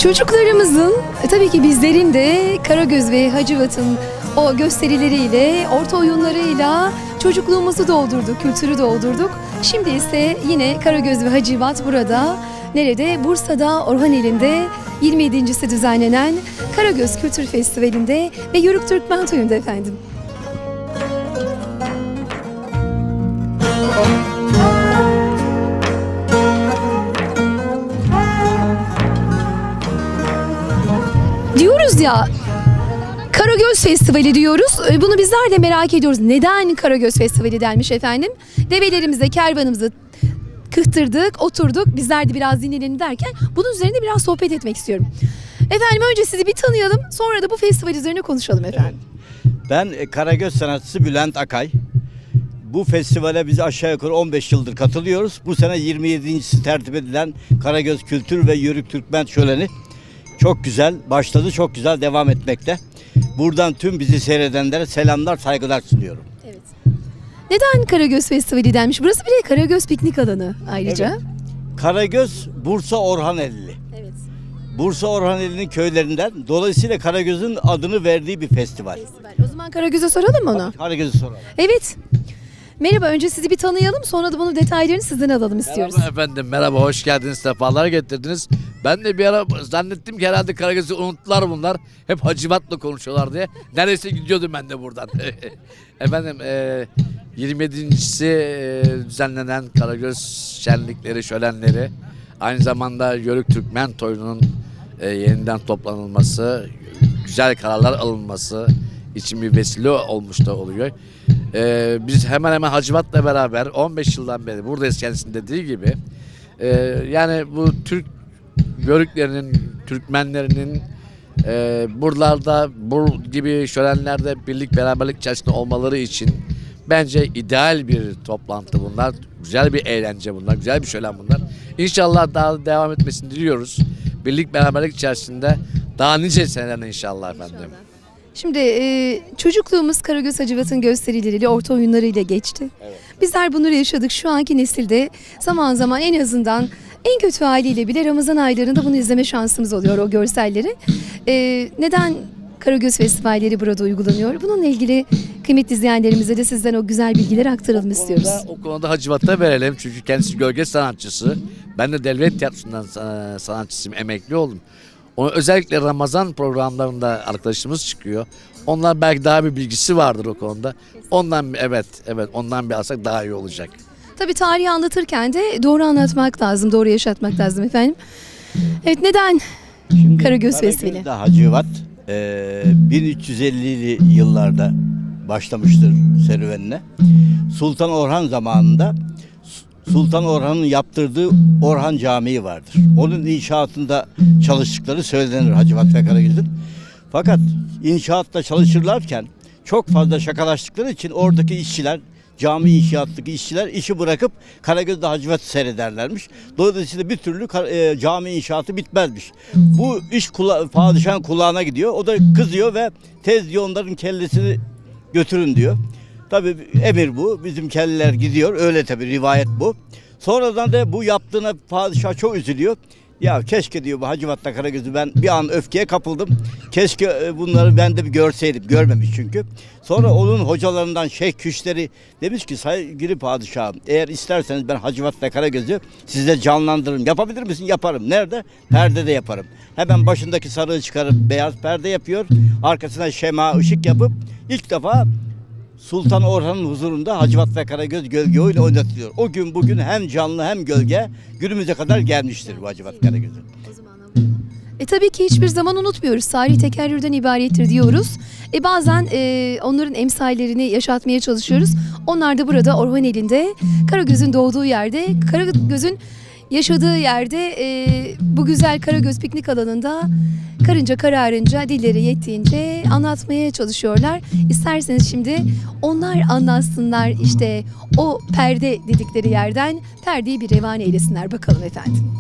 Çocuklarımızın, tabii ki bizlerin de Karagöz ve Hacivat'ın o gösterileriyle, orta oyunlarıyla çocukluğumuzu doldurduk, kültürü doldurduk. Şimdi ise yine Karagöz ve Hacivat burada, nerede? Bursa'da, Orhaneli'nde 27.si düzenlenen Karagöz Kültür Festivali'nde ve Yörük Türkmen Toyu'nda efendim. Diyoruz ya, Karagöz Festivali diyoruz. Bunu bizler de merak ediyoruz. Neden Karagöz Festivali denmiş efendim? Develerimize, kervanımızı kıhtırdık, oturduk. Bizler de biraz dinlenelim derken bunun üzerinde biraz sohbet etmek istiyorum. Efendim önce sizi bir tanıyalım, sonra da bu festival üzerine konuşalım efendim. Ben Karagöz sanatçısı Bülent Akay. Bu festivale biz aşağı yukarı 15 yıldır katılıyoruz. Bu sene 27.si tertip edilen Karagöz Kültür ve Yörük Türkmen Şöleni çok güzel başladı, çok güzel devam etmekte. Buradan tüm bizi seyredenlere selamlar, saygılar sunuyorum. Evet. Neden Karagöz Festivali denmiş? Burası bir de Karagöz piknik alanı ayrıca. Evet. Karagöz, Bursa Orhaneli. Evet. Bursa Orhaneli'nin köylerinden. Dolayısıyla Karagöz'ün adını verdiği bir festival. O zaman Karagöz'e soralım mı onu? Karagöz'ü soralım. Evet. Merhaba, önce sizi bir tanıyalım, sonra da bunun detaylarını sizden alalım istiyoruz. Merhaba efendim, merhaba, hoş geldiniz, sefalar getirdiniz. Ben de bir ara zannettim ki herhalde Karagöz'ü unuttular bunlar. Hep Hacivat'la konuşuyorlar diye. Neredeyse gidiyordum ben de buradan. Efendim 27.si düzenlenen Karagöz şenlikleri, şölenleri, aynı zamanda Yörük Türkmen Toyu'nun yeniden toplanılması, güzel kararlar alınması için bir vesile olmuş da oluyor. Biz hemen hemen Hacivat'la beraber 15 yıldan beri buradayız, kendisinin dediği gibi. Yani bu Türk Yörüklerinin, Türkmenlerinin buralarda, bu gibi şölenlerde birlik beraberlik içerisinde olmaları için bence ideal bir toplantı bunlar. Güzel bir eğlence bunlar, güzel bir şölen bunlar. İnşallah daha devam etmesini diliyoruz. Birlik beraberlik içerisinde daha nice seneler inşallah efendim. İnşallah. Şimdi çocukluğumuz Karagöz Hacivat'ın gösterileriyle, orta oyunlarıyla geçti. Evet. Bizler bunları yaşadık. Şu anki nesilde zaman zaman en azından en kötü haliyle bile Ramazan aylarında bunu izleme şansımız oluyor, o görselleri. Neden Karagöz Festivalleri burada uygulanıyor? Bununla ilgili kıymetli izleyenlerimize de sizden o güzel bilgileri aktaralım istiyoruz. O konuda Hacivat'a verelim çünkü kendisi gölge sanatçısı. Ben de devlet tiyatrosundan sanatçısıyım, emekli oldum. Onu özellikle Ramazan programlarında arkadaşımız çıkıyor. Onlar belki daha bir bilgisi vardır o konuda. Ondan evet ondan bir alsak daha iyi olacak. Tabii tarihi anlatırken de doğru anlatmak lazım, doğru yaşatmak lazım efendim. Evet, neden Karagöz Festivali? Karagöz'de Hacivat 1350'li yıllarda başlamıştır serüvenine. Sultan Orhan zamanında Sultan Orhan'ın yaptırdığı Orhan Camii vardır. Onun inşaatında çalıştıkları söylenir Hacivat ve Karagöz'ün. Fakat inşaatta çalışırlarken çok fazla şakalaştıkları için oradaki işçiler, cami inşaattaki işçiler işi bırakıp Karagöz'de Hacivat'ı seyrederlermiş. Dolayısıyla bir türlü cami inşaatı bitmezmiş. Bu iş padişahın kulağına gidiyor. O da kızıyor ve tez diyor onların kellesini götürün diyor. Tabii emir bu. Bizim kelleler gidiyor. Öyle tabii, rivayet bu. Sonradan da bu yaptığına padişah çok üzülüyor. Ya keşke diyor bu Hacivat'la Karagöz'ü, ben bir an öfkeye kapıldım. Keşke bunları ben de bir görseydim. Görmemiş çünkü. Sonra onun hocalarından Şeyh Küşleri demiş ki saygılı padişahım, eğer isterseniz ben Hacivat'la Karagöz'ü size canlandırırım. Yapabilir misin? Yaparım. Nerede? Perdede yaparım. Hemen başındaki sarığı çıkarıp beyaz perde yapıyor. Arkasına şema ışık yapıp ilk defa Sultan Orhan'ın huzurunda Hacivat ve Karagöz gölge oyunu oynatılıyor. O gün bugün hem canlı hem gölge günümüze kadar gelmiştir bu Hacivat Karagöz'ün. Tabii ki hiçbir zaman unutmuyoruz. Tarih tekerrürden ibarettir diyoruz. Bazen onların emsallerini yaşatmaya çalışıyoruz. Onlar da burada Orhaneli'nde, Karagöz'ün doğduğu yerde, Karagöz'ün yaşadığı yerde bu güzel Karagöz piknik alanında karınca kararınca, dilleri yettiğince anlatmaya çalışıyorlar. İsterseniz şimdi onlar anlatsınlar, işte o perde dedikleri yerden perdeyi bir revan eylesinler bakalım efendim.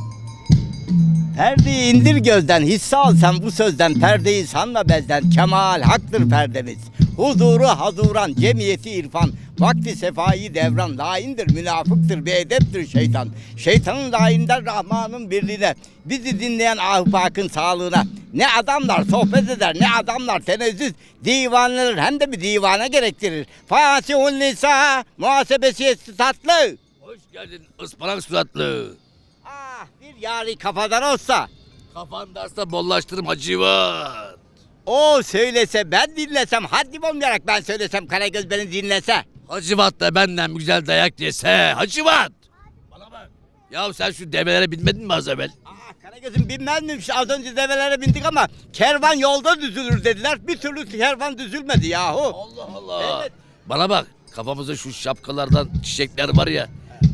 Perdeyi indir gözden, hisse al sen bu sözden, perdeyi sanma bezden, kemal haktır perdemiz. Huzuru hazuran, cemiyeti irfan, Vakti sefayı devran laindir, münafıktır, beedeptir şeytan. Şeytanın lainler Rahman'ın birliğine, bizi dinleyen ahbakın sağlığına. Ne adamlar sohbet eder, ne adamlar tenezzüz, divaneler hem de bir divane gerektirir. Fasihun nisa, muhasebesi tatlı. Hoş geldin ıspanak suratlı. Ah bir yari kafadan olsa, Kafan derste bollaştırım Hacivat. o söylese ben dinlesem, haddim olmayarak ben söylesem, Karagöz beni dinlese. Hacivat da benden güzel dayak yese. Hacivat. Bana bak. Ya sen şu develere binmedin mi az evvel? Karagöz'üm bilmez miyim? Az önce develere bindik ama kervan yolda düzülür dediler. Bir türlü kervan düzülmedi yahu. Allah Allah. Evet. Bana bak. Kafamızda şu şapkalardan çiçekler var ya.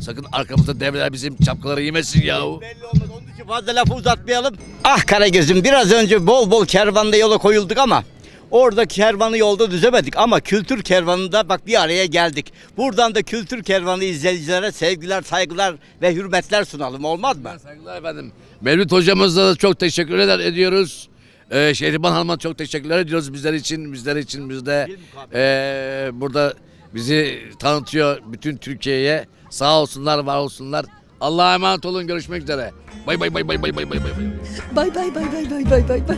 Sakın arkamızda develer bizim şapkaları yemesin yahu. Belli olmaz. Onun için fazla lafı uzatmayalım. Ah Karagöz'üm biraz önce bol bol kervanda yola koyulduk ama orada kervanı yolda düzemedik ama kültür kervanında bak bir araya geldik. Buradan da kültür kervanı izleyicilere sevgiler, saygılar ve hürmetler sunalım olmaz mı? Saygılar efendim. Mevlüt hocamıza da çok teşekkür ediyoruz. Şehriban Hanım'a çok teşekkürler ediyoruz bizler için biz de burada bizi tanıtıyor bütün Türkiye'ye. Sağ olsunlar, var olsunlar. Allah'a emanet olun. Görüşmek üzere. Bay bay bay bay bay bay bay bay. Bay bay bay bay bay bay bay bay.